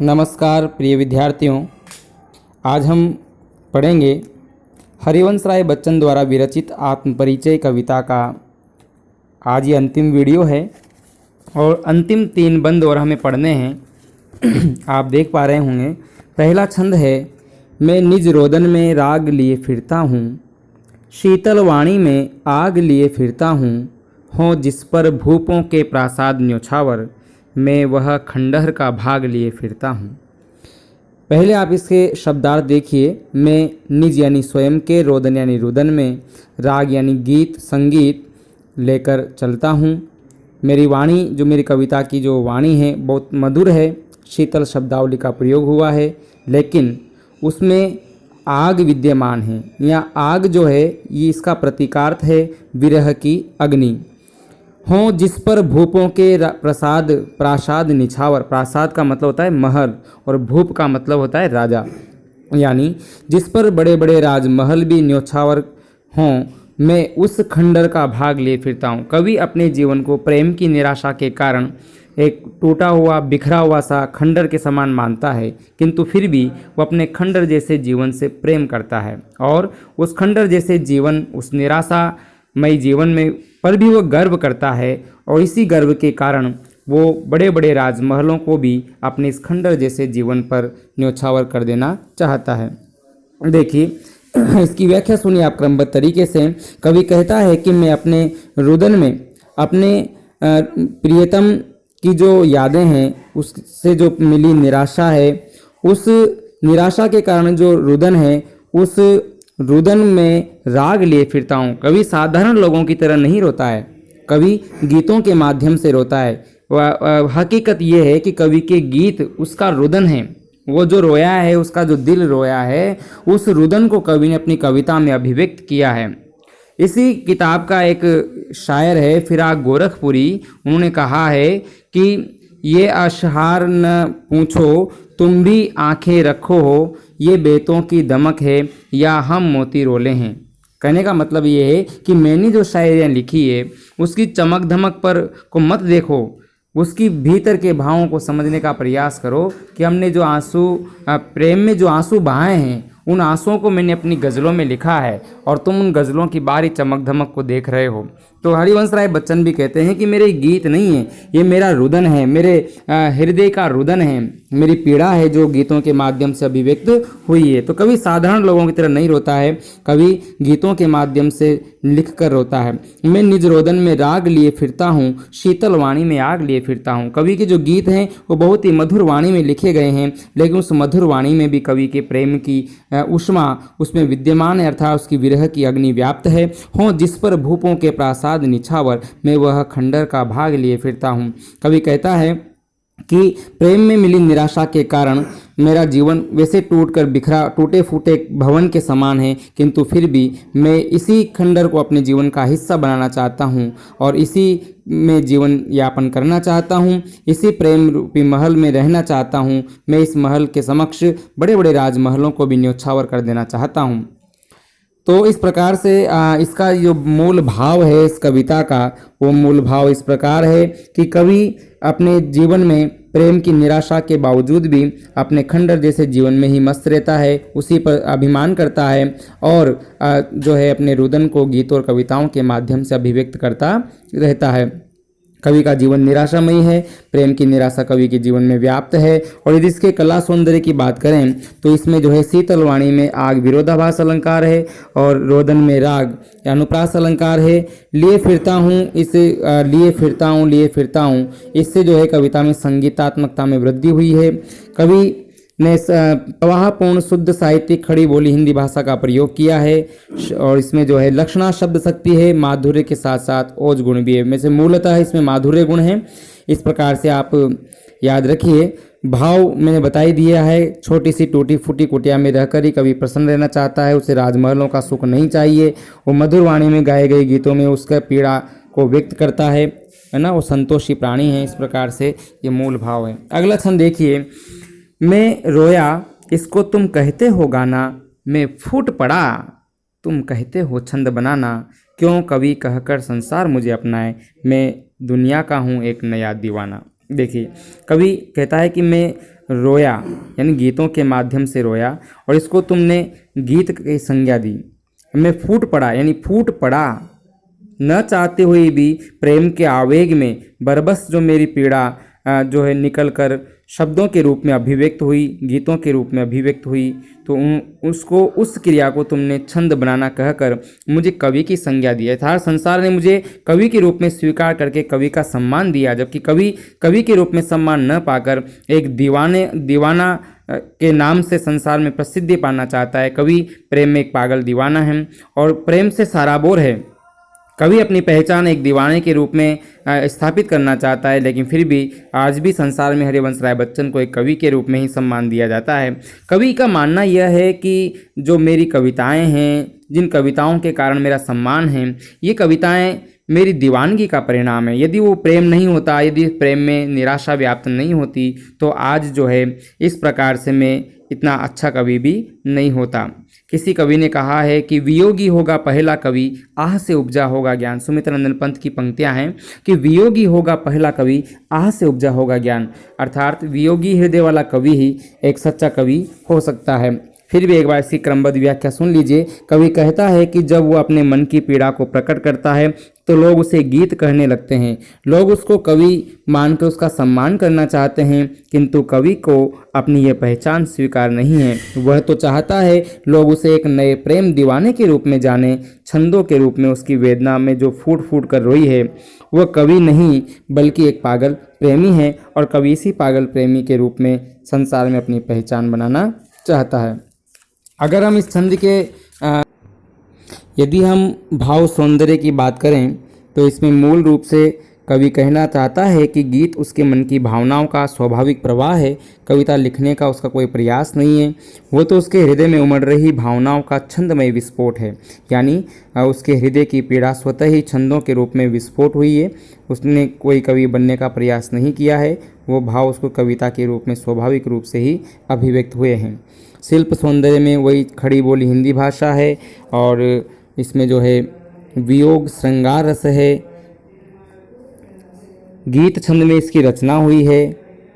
नमस्कार प्रिय विद्यार्थियों, आज हम पढ़ेंगे हरिवंश राय बच्चन द्वारा विरचित आत्मपरिचय कविता का। आज ये अंतिम वीडियो है और अंतिम 3 बंद और हमें पढ़ने हैं। आप देख पा रहे होंगे, पहला छंद है, मैं निज रोदन में राग लिए फिरता हूँ, शीतल वाणी में आग लिए फिरता हूँ, हों जिस पर भूपों के प्रासाद न्योछावर, मैं वह खंडहर का भाग लिए फिरता हूँ। पहले आप इसके शब्दार्थ देखिए। मैं निज यानी स्वयं के, रोदन यानी रुदन में, राग यानी गीत संगीत लेकर चलता हूँ। मेरी वाणी, जो मेरी कविता की जो वाणी है, बहुत मधुर है। शीतल शब्दावली का प्रयोग हुआ है, लेकिन उसमें आग विद्यमान है। या आग जो है, ये इसका प्रतीकार्थ है विरह की अग्नि। हों जिस पर भूपों के प्रासाद निछावर, प्रासाद का मतलब होता है महल और भूप का मतलब होता है राजा, यानी जिस पर बड़े बड़े राजमहल भी न्योछावर हों, मैं उस खंडर का भाग लिए फिरता हूँ। कवि अपने जीवन को प्रेम की निराशा के कारण एक टूटा हुआ बिखरा हुआ सा खंडर के समान मानता है, किंतु फिर भी वो अपने खंडर जैसे जीवन से प्रेम करता है और उस खंडर जैसे जीवन, उस निराशामयी जीवन में पर भी वो गर्व करता है। और इसी गर्व के कारण वो बड़े बड़े राजमहलों को भी अपने इस खंडर जैसे जीवन पर न्योछावर कर देना चाहता है। देखिए, इसकी व्याख्या सुनिए आप क्रमबद्ध तरीके से। कवि कहता है कि मैं अपने रुदन में अपने प्रियतम की जो यादें हैं, उससे जो मिली निराशा है, उस निराशा के कारण जो रुदन है, उस रुदन में राग लिए फिरता हूँ। कवि साधारण लोगों की तरह नहीं रोता है, कवि गीतों के माध्यम से रोता है। हकीकत ये है कि कवि के गीत उसका रुदन है। वो जो रोया है, उसका जो दिल रोया है, उस रुदन को कवि ने अपनी कविता में अभिव्यक्त किया है। इसी किताब का एक शायर है फिराक गोरखपुरी, उन्होंने कहा है कि ये अशहार न पूछो तुम भी आंखें रखो हो, ये बेतों की दमक है या हम मोती रोले हैं। कहने का मतलब ये है कि मैंने जो शायरियाँ लिखी है, उसकी चमक धमक पर को मत देखो, उसकी भीतर के भावों को समझने का प्रयास करो कि हमने जो आंसू, प्रेम में जो आंसू बहाए हैं, उन आंसुओं को मैंने अपनी गज़लों में लिखा है और तुम उन गज़लों की बारी चमक धमक को देख रहे हो। तो हरिवंश राय बच्चन भी कहते हैं कि मेरे गीत नहीं है, ये मेरा रुदन है, मेरे हृदय का रुदन है, मेरी पीड़ा है जो गीतों के माध्यम से अभिव्यक्त हुई है। तो कवि साधारण लोगों की तरह नहीं रोता है, कवि गीतों के माध्यम से लिख कर रोता है। मैं निज रोदन में राग लिए फिरता हूँ, शीतल वाणी में आग लिए फिरता हूँ। कवि के जो गीत हैं वो बहुत ही मधुर वाणी में लिखे गए हैं, लेकिन उस मधुर वाणी में भी कवि के प्रेम की उष्मा उसमें विद्यमान है, अर्थात उसकी विरह की अग्नि व्याप्त है। हों जिस पर भूपों के प्रासाद निछावर, मैं वह खंडर का भाग लिए फिरता हूँ। कवि कहता है कि प्रेम में मिली निराशा के कारण मेरा जीवन वैसे टूटकर बिखरा, टूटे फूटे भवन के समान है, किंतु फिर भी मैं इसी खंडर को अपने जीवन का हिस्सा बनाना चाहता हूँ और इसी में जीवन यापन करना चाहता हूँ, इसी प्रेम रूपी महल में रहना चाहता हूँ। मैं इस महल के समक्ष बड़े बड़े राजमहलों को भी न्योछावर कर देना चाहता हूँ। तो इस प्रकार से इसका जो मूल भाव है इस कविता का, वो मूल भाव इस प्रकार है कि कवि अपने जीवन में प्रेम की निराशा के बावजूद भी अपने खंडर जैसे जीवन में ही मस्त रहता है, उसी पर अभिमान करता है और जो है अपने रुदन को गीतों और कविताओं के माध्यम से अभिव्यक्त करता रहता है। कवि का जीवन निराशामयी है, प्रेम की निराशा कवि के जीवन में व्याप्त है। और यदि इसके कला सौंदर्य की बात करें तो इसमें जो है शीतल वाणी में आग विरोधाभास अलंकार है और रोदन में राग अनुप्रास अलंकार है। लिए फिरता हूँ, इसे लिए फिरता हूँ, इससे जो है कविता में संगीतात्मकता में वृद्धि हुई है। कवि ने प्रवाहपूर्ण शुद्ध साहित्यिक खड़ी बोली हिंदी भाषा का प्रयोग किया है और इसमें जो है लक्षणा शब्द शक्ति है, माधुर्य के साथ साथ ओज गुण भी है। में से मूलतः इसमें माधुर्य गुण है। इस प्रकार से आप याद रखिए। भाव मैंने बता ही दिया है। छोटी सी टूटी फूटी कुटिया में रहकर ही कवि प्रसन्न रहना चाहता है, उसे राजमहलों का सुख नहीं चाहिए। वो मधुर वाणी में गाए गए गीतों में उसका पीड़ा को व्यक्त करता है ना, वो संतोषी प्राणी है। इस प्रकार से ये मूल भाव है। अगला छंद देखिए। मैं रोया इसको तुम कहते हो गाना, मैं फूट पड़ा तुम कहते हो छंद बनाना, क्यों कवि कहकर संसार मुझे अपनाए, मैं दुनिया का हूँ एक नया दीवाना। देखिए, कवि कहता है कि मैं रोया, यानी गीतों के माध्यम से रोया, और इसको तुमने गीत की संज्ञा दी। मैं फूट पड़ा, यानी फूट पड़ा न चाहते हुए भी प्रेम के आवेग में, बरबस जो मेरी पीड़ा जो है निकल कर शब्दों के रूप में अभिव्यक्त हुई, गीतों के रूप में अभिव्यक्त हुई। तो उसको, उस क्रिया को तुमने छंद बनाना कहकर मुझे कवि की संज्ञा दी। अर्थात संसार ने मुझे कवि के रूप में स्वीकार करके कवि का सम्मान दिया, जबकि कवि के रूप में सम्मान न पाकर एक दीवाना के नाम से संसार में प्रसिद्धि पाना चाहता है। कवि प्रेम में एक पागल दीवाना है और प्रेम से सराबोर है। कवि अपनी पहचान एक दीवाने के रूप में स्थापित करना चाहता है, लेकिन फिर भी आज भी संसार में हरिवंश राय बच्चन को एक कवि के रूप में ही सम्मान दिया जाता है। कवि का मानना यह है कि जो मेरी कविताएं हैं, जिन कविताओं के कारण मेरा सम्मान है, ये कविताएं मेरी दीवानगी का परिणाम है। यदि वो प्रेम नहीं होता, यदि प्रेम में निराशा व्याप्त नहीं होती, तो आज जो है इस प्रकार से मैं इतना अच्छा कवि भी नहीं होता। किसी कवि ने कहा है कि वियोगी होगा पहला कवि, आह से उपजा होगा ज्ञान। सुमित्रानंदन पंत की पंक्तियां हैं कि वियोगी होगा पहला कवि, आह से उपजा होगा ज्ञान। अर्थात वियोगी हृदय वाला कवि ही एक सच्चा कवि हो सकता है। फिर भी एक बार इसकी क्रमबद्ध व्याख्या सुन लीजिए। कवि कहता है कि जब वो अपने मन की पीड़ा को प्रकट करता है तो लोग उसे गीत कहने लगते हैं। लोग उसको कवि मानकर उसका सम्मान करना चाहते हैं, किंतु कवि को अपनी यह पहचान स्वीकार नहीं है। वह तो चाहता है लोग उसे एक नए प्रेम दीवाने के रूप में जाने, छंदों के रूप में उसकी वेदना में जो फूट फूट कर रोई है वह कवि नहीं बल्कि एक पागल प्रेमी है, और कवि इसी पागल प्रेमी के रूप में संसार में अपनी पहचान बनाना चाहता है। अगर हम इस छंद के यदि हम भाव सौंदर्य की बात करें तो इसमें मूल रूप से कवि कहना चाहता है कि गीत उसके मन की भावनाओं का स्वाभाविक प्रवाह है। कविता लिखने का उसका कोई प्रयास नहीं है, वो तो उसके हृदय में उमड़ रही भावनाओं का छंदमय विस्फोट है। यानी उसके हृदय की पीड़ा स्वतः ही छंदों के रूप में विस्फोट हुई है। उसने कोई कवि बनने का प्रयास नहीं किया है, वो भाव उसको कविता के रूप में स्वाभाविक रूप से ही अभिव्यक्त हुए हैं। शिल्प सौंदर्य में वही खड़ी बोली हिंदी भाषा है, और इसमें जो है वियोग श्रृंगार रस है। गीत छंद में इसकी रचना हुई है।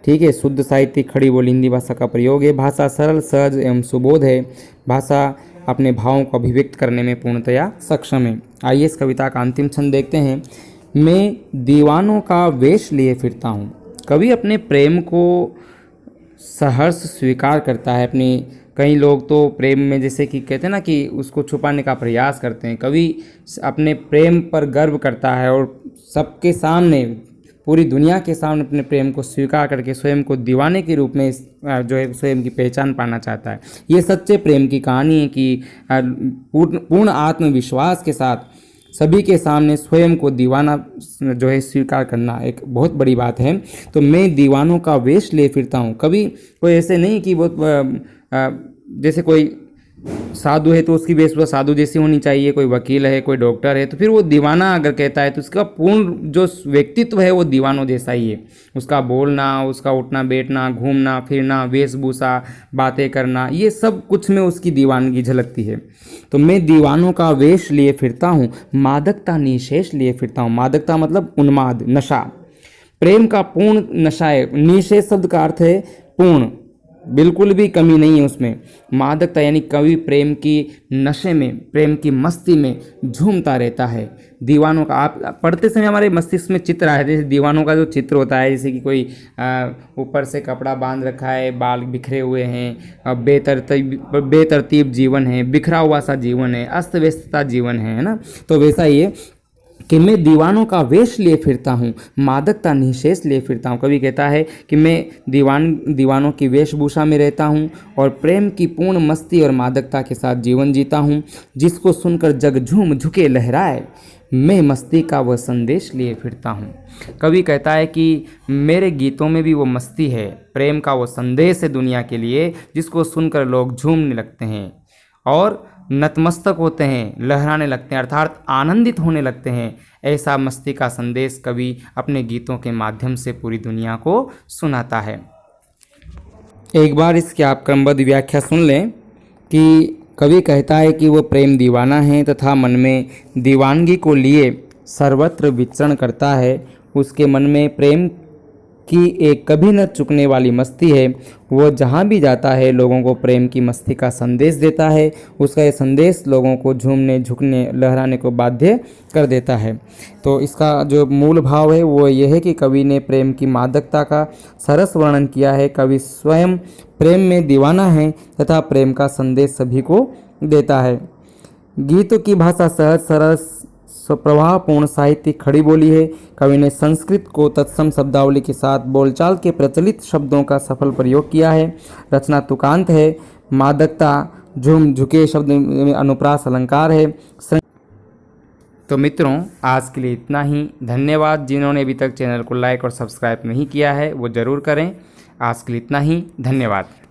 ठीक है, शुद्ध साहित्यिक खड़ी बोली हिंदी भाषा का प्रयोग है। भाषा सरल, सहज एवं सुबोध है। भाषा अपने भावों को अभिव्यक्त करने में पूर्णतया सक्षम है। आइए इस कविता का अंतिम छंद देखते हैं। मैं दीवानों का वेश लिए फिरता हूँ। कवि अपने प्रेम को सहर्ष स्वीकार करता है। कई लोग तो प्रेम में जैसे कि कहते हैं ना कि उसको छुपाने का प्रयास करते हैं। कवि अपने प्रेम पर गर्व करता है और सबके सामने, पूरी दुनिया के सामने अपने प्रेम को स्वीकार करके स्वयं को दीवाने के रूप में जो है स्वयं की पहचान पाना चाहता है। ये सच्चे प्रेम की कहानी है कि पूर्ण आत्मविश्वास के साथ सभी के सामने स्वयं को दीवाना जो है स्वीकार करना एक बहुत बड़ी बात है। तो मैं दीवानों का वेश ले फिरता हूँ। कभी कोई ऐसे नहीं कि वो जैसे कोई साधु है तो उसकी वेशभूषा साधु जैसी होनी चाहिए, कोई वकील है, कोई डॉक्टर है, तो फिर वो दीवाना अगर कहता है तो उसका पूर्ण जो व्यक्तित्व है वो दीवानों जैसा ही है। उसका बोलना, उसका उठना बैठना, घूमना फिरना, वेशभूषा, बातें करना, ये सब कुछ में उसकी दीवानगी झलकती है। तो मैं दीवानों का वेश लिए फिरता हूँ, मादकता निशेष लिए फिरता हूँ। मादकता मतलब उन्माद, नशा। प्रेम का पूर्ण नशा है। निशेष शब्द का अर्थ है पूर्ण, बिल्कुल भी कमी नहीं है उसमें। मादकता यानी कवि प्रेम की नशे में, प्रेम की मस्ती में झूमता रहता है। दीवानों का, आप पढ़ते समय हमारे मस्तिष्क में चित्र आया, जैसे दीवानों का जो चित्र होता है, जैसे कि कोई ऊपर से कपड़ा बांध रखा है, बाल बिखरे हुए हैं, बेतरतीब जीवन है, बिखरा हुआ सा जीवन है, अस्त व्यस्तता जीवन है ना। तो वैसा ही है कि मैं दीवानों का वेश लिए फिरता हूँ, मादकता निशेष लिए फिरता हूँ। कवि कहता है कि मैं दीवानों की वेशभूषा में रहता हूँ और प्रेम की पूर्ण मस्ती और मादकता के साथ जीवन जीता हूँ। जिसको सुनकर जग झूम झुके लहराए, मैं मस्ती का वह संदेश लिए फिरता हूँ। कवि कहता है कि मेरे गीतों में भी वो मस्ती है, प्रेम का वो संदेश है दुनिया के लिए, जिसको सुनकर लोग झूमने लगते हैं और नतमस्तक होते हैं, लहराने लगते हैं, अर्थात आनंदित होने लगते हैं। ऐसा मस्ती का संदेश कवि अपने गीतों के माध्यम से पूरी दुनिया को सुनाता है। एक बार इसकी आप क्रमबद्ध व्याख्या सुन लें कि कवि कहता है कि वह प्रेम दीवाना है तथा मन में दीवानगी को लिए सर्वत्र विचरण करता है। उसके मन में प्रेम की एक कभी न चुकने वाली मस्ती है। वह जहाँ भी जाता है लोगों को प्रेम की मस्ती का संदेश देता है। उसका ये संदेश लोगों को झूमने, झुकने, लहराने को बाध्य कर देता है। तो इसका जो मूल भाव है वो यह है कि कवि ने प्रेम की मादकता का सरस वर्णन किया है। कवि स्वयं प्रेम में दीवाना है तथा प्रेम का संदेश सभी को देता है। गीतों की भाषा सहज, सरल, प्रवाहपूर्ण, साहित्यिक, खड़ी बोली है। कवि ने संस्कृत को तत्सम शब्दावली के साथ बोलचाल के प्रचलित शब्दों का सफल प्रयोग किया है। रचना तुकांत है। मादकता, झूम, झुके शब्द में अनुप्रास अलंकार है। तो मित्रों, आज के लिए इतना ही। धन्यवाद। जिन्होंने अभी तक चैनल को लाइक और सब्सक्राइब नहीं किया है वो ज़रूर करें। आज के लिए इतना ही। धन्यवाद।